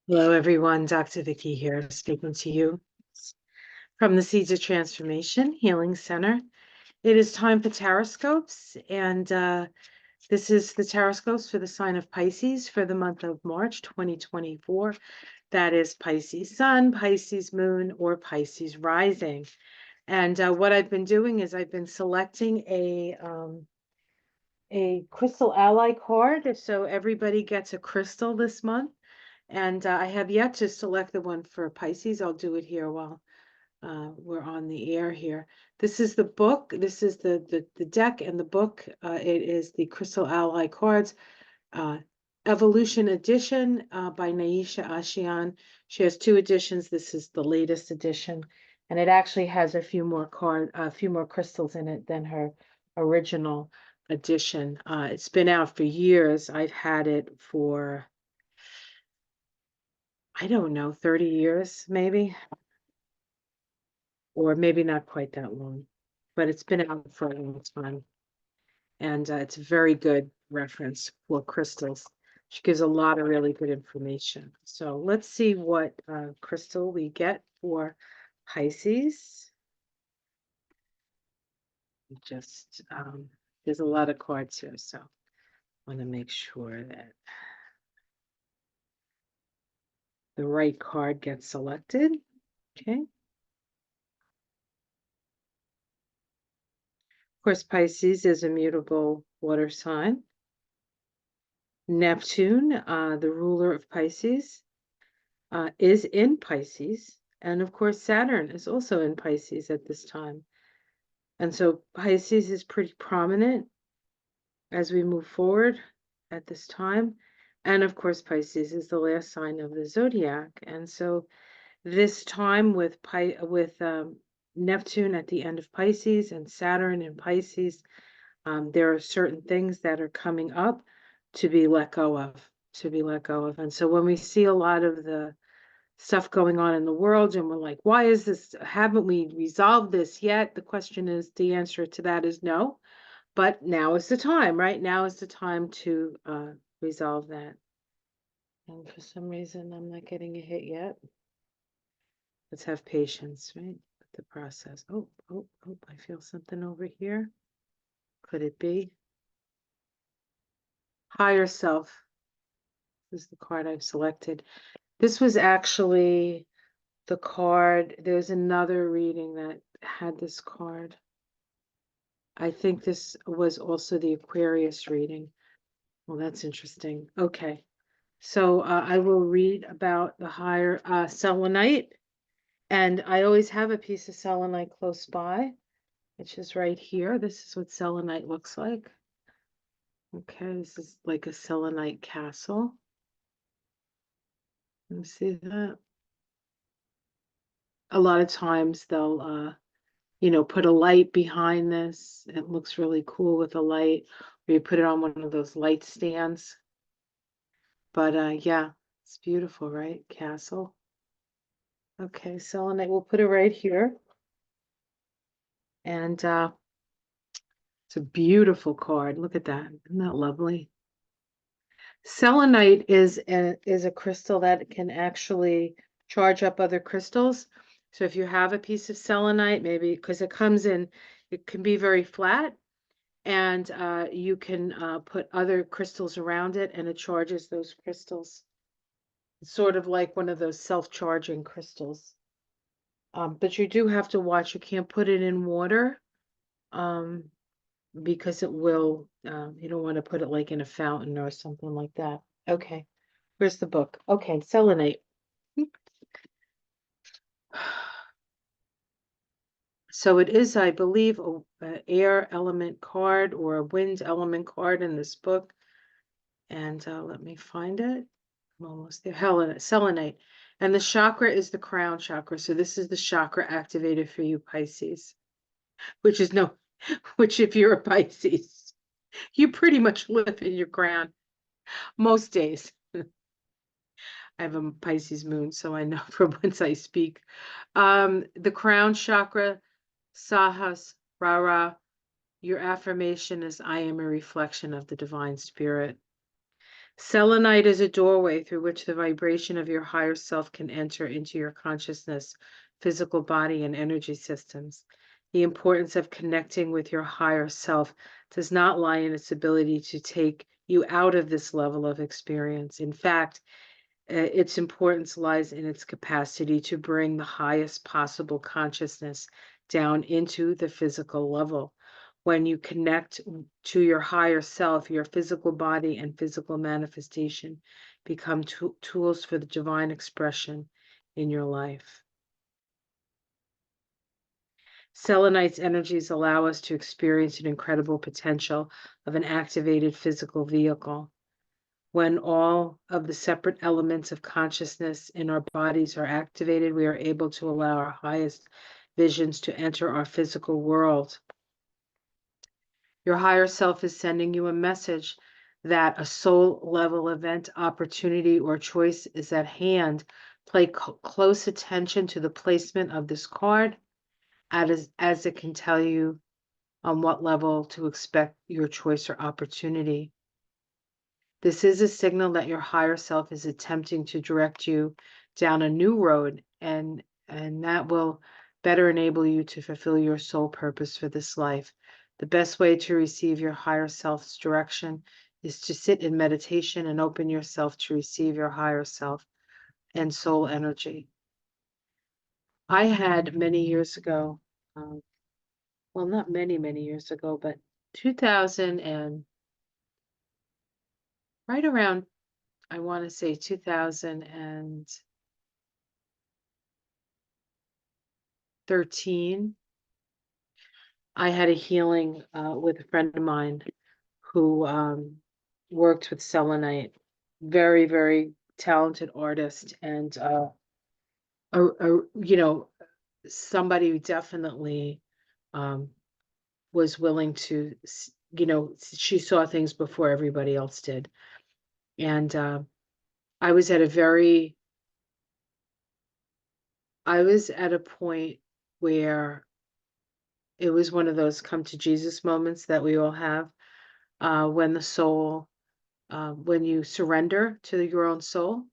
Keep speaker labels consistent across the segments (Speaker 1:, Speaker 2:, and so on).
Speaker 1: Hello, everyone. Dr. Vicky here, speaking to you from the Seeds of Transformation Healing Center. It is time for Tarot-Scopes, and this is the Tarot-Scopes for the sign of Pisces for the month of March 2024. That is Pisces Sun, Pisces Moon, or Pisces Rising. And what I've been doing is I've been selecting a crystal ally card, so everybody gets a crystal this month. And I have yet to select the one for Pisces. I'll do it here while we're on the air here. This is the book. This is the deck and the book. It is the Crystal Ally Cards, Evolution Edition by Naisha Ashian. She has two editions. This is the latest edition, and it actually has a few more crystals in it than her original edition. It's been out for years. I've had it for, I don't know, 30 years maybe, or maybe not quite that long, but it's been out for a long time. And it's a very good reference for crystals. She gives a lot of really good information. So let's see what crystal we get for Pisces. Just, there's a lot of cards here, so I want to make sure that the right card gets selected. Okay. Of course, Pisces is a mutable water sign. Neptune, the ruler of Pisces, is in Pisces. And of course, Saturn is also in Pisces at this time. And so Pisces is pretty prominent as we move forward at this time. And of course, Pisces is the last sign of the zodiac. And so this time with Neptune at the end of Pisces and Saturn in Pisces, there are certain things that are coming up to be let go of. And so when we see a lot of the stuff going on in the world and we're like, why is this, haven't we resolved this yet? The question is, the answer to that is no, but now is the time, right? Now is the time to resolve that. And for some reason, I'm not getting a hit yet. Let's have patience, right? With the process. Oh, I feel something over here. Could it be? Higher self. This is the card I've selected. This was actually the card. There's another reading that had this card. I think this was also the Aquarius reading. Well, that's interesting. Okay. So I will read about the higher selenite. And I always have a piece of selenite close by, which is right here. This is what selenite looks like. Okay, this is like a selenite castle. Let me see that. A lot of times they'll, put a light behind this. It looks really cool with a light, or you put it on one of those light stands. But yeah, it's beautiful, right? Castle. Okay, selenite, we'll put it right here. And it's a beautiful card. Look at that. Isn't that lovely? Selenite is a crystal that can actually charge up other crystals. So if you have a piece of selenite, maybe because it can be very flat, and you can put other crystals around it, and it charges those crystals. It's sort of like one of those self-charging crystals. But you do have to watch. You can't put it in water. Because it will, you don't want to put it like in a fountain or something like that. Okay, where's the book? Okay, selenite. So it is, I believe, a air element card or a wind element card in this book. And let me find it. I'm almost there. Selenite. And the chakra is the crown chakra. So this is the chakra activated for you, Pisces, which if you're a Pisces, you pretty much live in your crown most days. I have a Pisces moon, so I know from whence I speak. The crown chakra, Sahas Rara. Your affirmation is, I am a reflection of the divine spirit. Selenite is a doorway through which the vibration of your higher self can enter into your consciousness, physical body, and energy systems. The importance of connecting with your higher self does not lie in its ability to take you out of this level of experience. In fact, its importance lies in its capacity to bring the highest possible consciousness down into the physical level. When you connect to your higher self, your physical body and physical manifestation become tools for the divine expression in your life. Selenite's energies allow us to experience an incredible potential of an activated physical vehicle. When all of the separate elements of consciousness in our bodies are activated, we are able to allow our highest visions to enter our physical world. Your higher self is sending you a message that a soul level event, opportunity, or choice is at hand. Pay close attention to the placement of this card as it can tell you on what level to expect your choice or opportunity. This is a signal that your higher self is attempting to direct you down a new road, and that will better enable you to fulfill your soul purpose for this life. The best way to receive your higher self's direction is to sit in meditation and open yourself to receive your higher self and soul energy. I had many years ago, well, not many years ago, but 2000 and right around, I want to say 2013, I had a healing with a friend of mine who worked with selenite. Very, very talented artist, and you know, somebody who definitely um, was willing to, you know, she saw things before everybody else did. And I was at a very, I was at a point where it was one of those come to Jesus moments that we all have, when the soul, when you surrender to your own soul.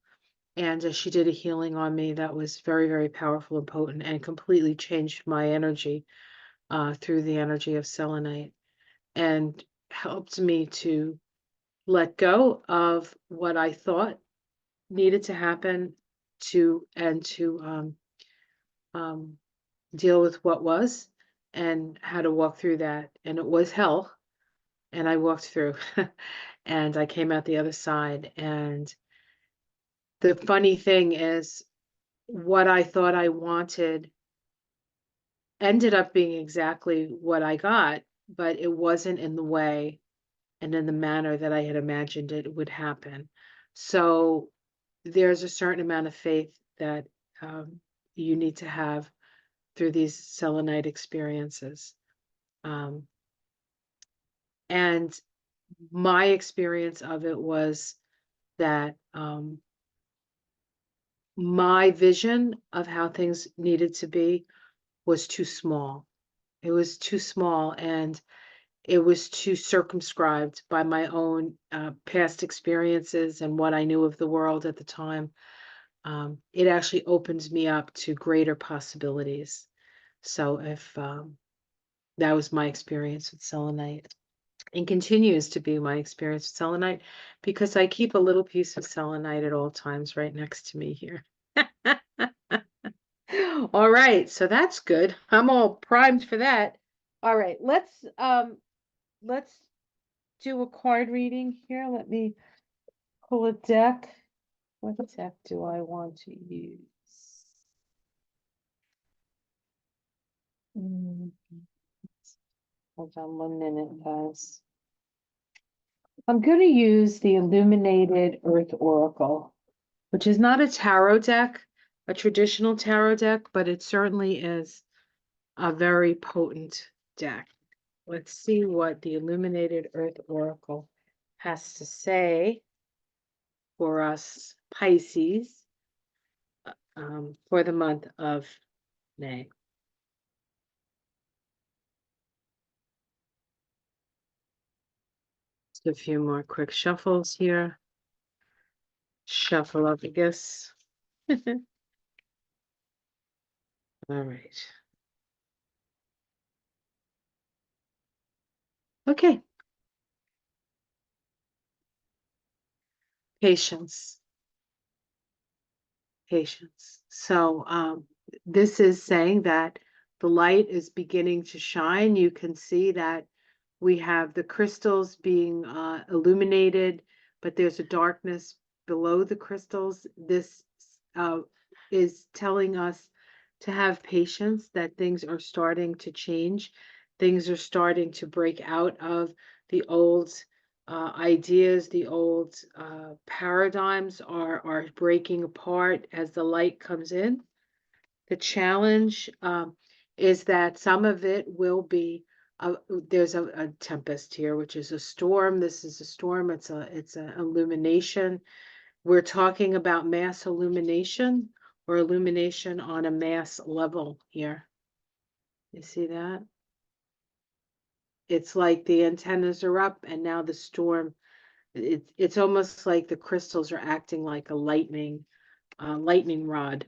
Speaker 1: And she did a healing on me that was very, very powerful and potent and completely changed my energy through the energy of selenite, and helped me to let go of what I thought needed to happen to um, deal with what was and how to walk through that. And it was hell, and I walked through and I came out the other side. And the funny thing is, what I thought I wanted ended up being exactly what I got, but it wasn't in the way and in the manner that I had imagined it would happen. So there's a certain amount of faith that you need to have through these selenite experiences. Um, and my experience of it was that my vision of how things needed to be was too small. It was too small, and it was too circumscribed by my own past experiences and what I knew of the world at the time. It actually opens me up to greater possibilities. So if that was my experience with selenite, and continues to be my experience with selenite, because I keep a little piece of selenite at all times right next to me here. All right, so that's good. I'm all primed for that. All right, let's do a card reading here. Let me pull a deck. What deck do I want to use? Mm, Hold on 1 minute, guys. I'm going to use the Illuminated Earth Oracle, which is not a tarot deck, a traditional tarot deck, but it certainly is a very potent deck. Let's see what the Illuminated Earth Oracle has to say for us Pisces for the month of May. Just a few more quick shuffles here. shuffle up, I guess. All right. Okay. Patience. Patience. So this is saying that the light is beginning to shine. You can see that we have the crystals being illuminated, but there's a darkness below the crystals. This is telling us to have patience, that things are starting to change. Things are starting to break out of the old ideas, the old paradigms are breaking apart as the light comes in. The challenge is that some of it will be there's a tempest here, which is a storm. This is a storm. It's an illumination. We're talking about mass illumination or illumination on a mass level here. You see that? It's like the antennas are up, and now the storm. It's almost like the crystals are acting like a lightning rod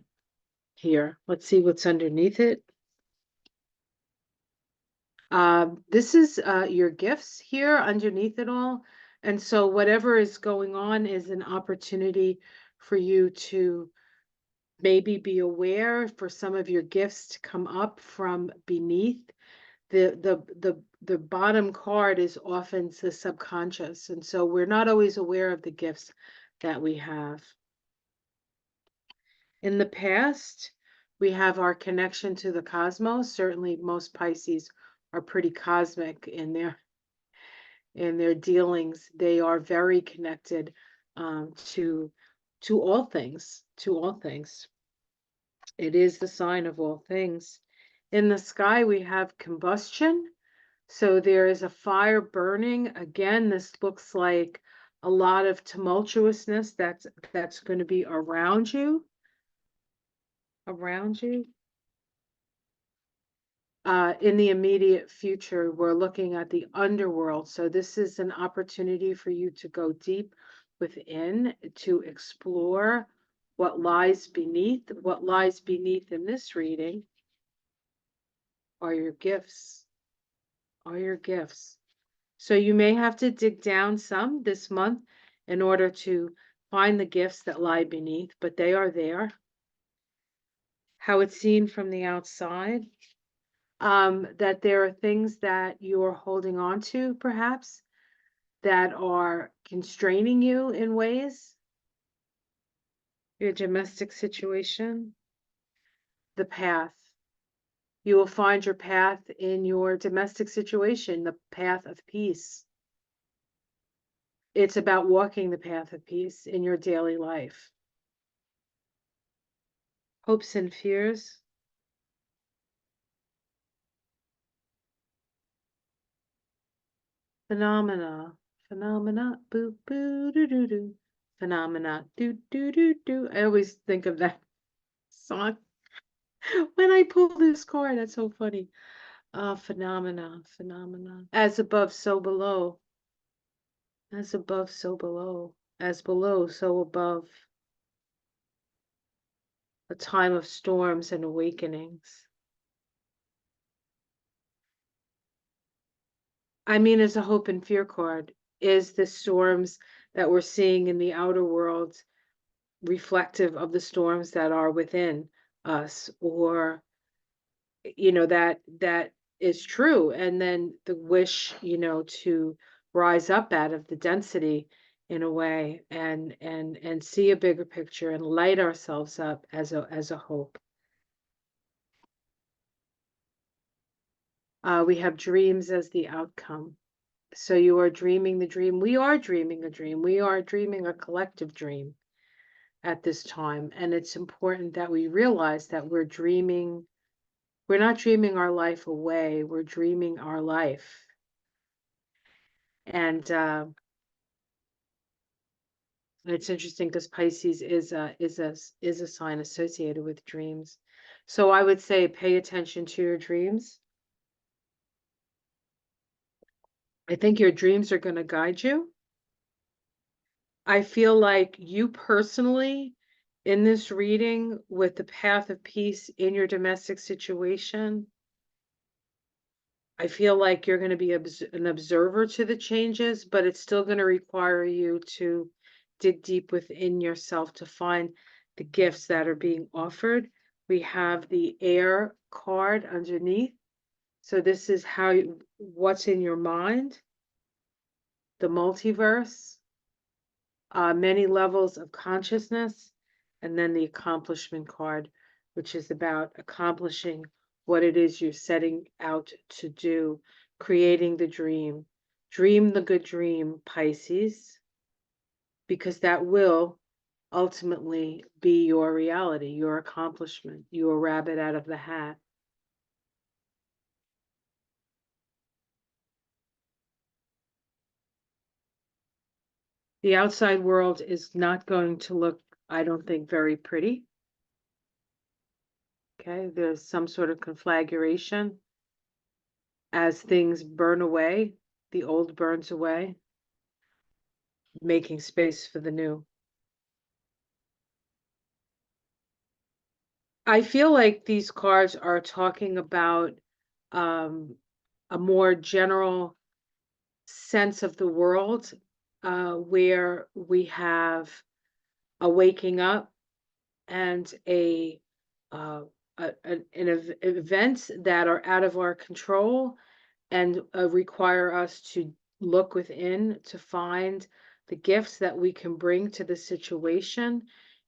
Speaker 1: here. Let's see what's underneath it. This is your gifts here underneath it all. And so whatever is going on is an opportunity for you to maybe be aware for some of your gifts to come up from beneath. The bottom card is often the subconscious. And so we're not always aware of the gifts that we have. In the past, we have our connection to the cosmos. Certainly most Pisces are pretty cosmic in their dealings. They are very connected to all things, to all things. It is the sign of all things. In the sky, we have combustion. So there is a fire burning. Again, this looks like a lot of tumultuousness that's going to be around you. Around you. In the immediate future, we're looking at the underworld. So this is an opportunity for you to go deep within, to explore what lies beneath. What lies beneath in this reading are your gifts, are your gifts. So you may have to dig down some this month in order to find the gifts that lie beneath, but they are there. How it's seen from the outside. That there are things that you're holding on to, perhaps, that are constraining you in ways. Your domestic situation, the path. You will find your path in your domestic situation, the path of peace. It's about walking the path of peace in your daily life. Hopes and fears. Phenomena, boo, boo, doo, doo, doo. Phenomena, doo, doo, doo, doo. I always think of that song when I pull this card. That's so funny. Phenomena. As above, so below. As above, so below. As below, so above. A time of storms and awakenings. I mean, as a hope and fear card, is the storms that we're seeing in the outer world reflective of the storms that are within us, or that is true, and then the wish to rise up out of the density in a way, and see a bigger picture and light ourselves up as a hope. We have dreams as the outcome. So you are dreaming the dream. We are dreaming a dream. We are dreaming a collective dream at this time. And it's important that we realize that we're dreaming. We're not dreaming our life away. We're dreaming our life. And it's interesting because Pisces is a sign associated with dreams. So I would say pay attention to your dreams. I think your dreams are going to guide you. I feel like you personally, in this reading with the path of peace in your domestic situation, I feel like you're going to be an observer to the changes, but it's still going to require you to dig deep within yourself to find the gifts that are being offered. We have the air card underneath. So this is what's in your mind, the multiverse, many levels of consciousness, and then the accomplishment card, which is about accomplishing what it is you're setting out to do, creating the dream. Dream the good dream, Pisces, because that will ultimately be your reality, your accomplishment, your rabbit out of the hat. The outside world is not going to look, I don't think, very pretty. Okay, there's some sort of conflagration as things burn away, the old burns away, making space for the new. I feel like these cards are talking about um, a more general sense of the world where we have a waking up and events that are out of our control and require us to look within to find the gifts that we can bring to the situation.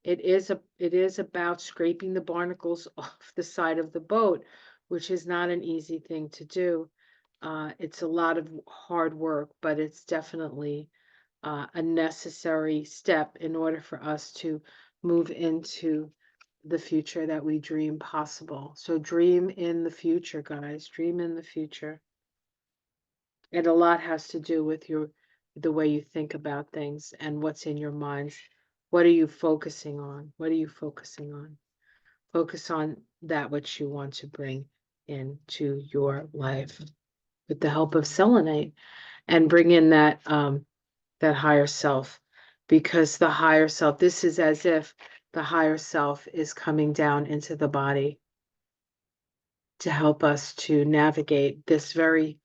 Speaker 1: It is about scraping the barnacles off the side of the boat, which is not an easy thing to do. It's a lot of hard work, but it's definitely a necessary step in order for us to move into the future that we dream possible. So dream in the future, guys. Dream in the future. And a lot has to do with the way you think about things and what's in your minds. What are you focusing on? What are you focusing on? Focus on that which you want to bring into your life with the help of selenite, and bring in that higher self, because the higher self, this is as if the higher self is coming down into the body to help us to navigate this very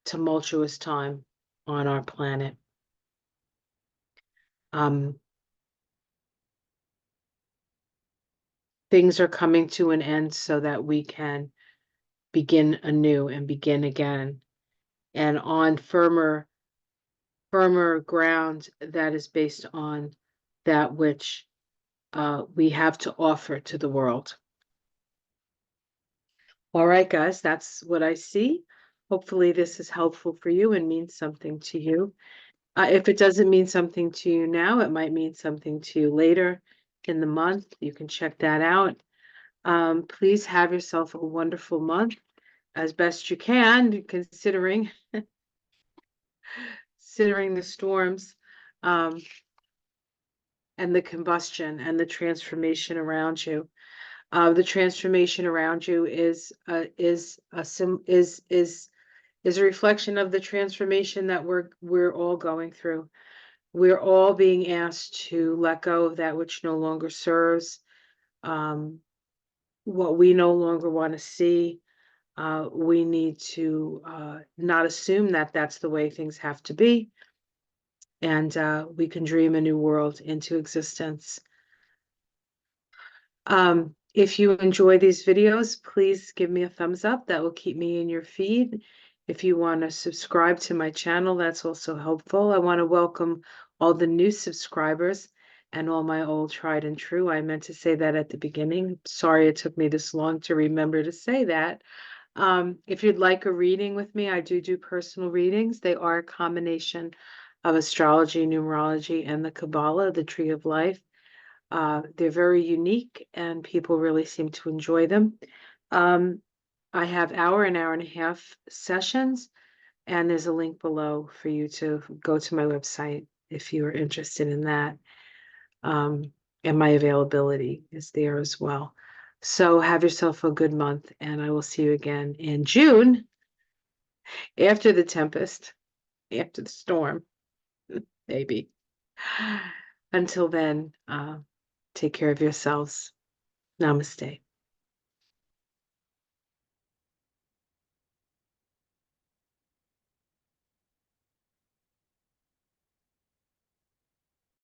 Speaker 1: tumultuous time on our planet. Um, things are coming to an end so that we can begin anew and begin again, and on firmer ground that is based on that which we have to offer to the world. All right, guys, that's what I see. Hopefully this is helpful for you and means something to you. If it doesn't mean something to you now, it might mean something to you later in the month. You can check that out. Please have yourself a wonderful month as best you can, considering the storms and the combustion and the transformation around you. The transformation around you is a reflection of the transformation that we're all going through. We're all being asked to let go of that which no longer serves, what we no longer want to see. We need to not assume that that's the way things have to be, and we can dream a new world into existence. If you enjoy these videos, please give me a thumbs up. That will keep me in your feed. If you want to subscribe to my channel, that's also helpful. I want to welcome all the new subscribers and all my old tried and true. I meant to say that at the beginning. Sorry it took me this long to remember to say that. If you'd like a reading with me, I do personal readings. They are a combination of astrology, numerology, and the Kabbalah, the tree of life. They're very unique and people really seem to enjoy them. I have hour and a half sessions, and there's a link below for you to go to my website if you are interested in that. And my availability is there as well. So have yourself a good month, and I will see you again in June after the tempest, after the storm, maybe. Until then, take care of yourselves. Namaste.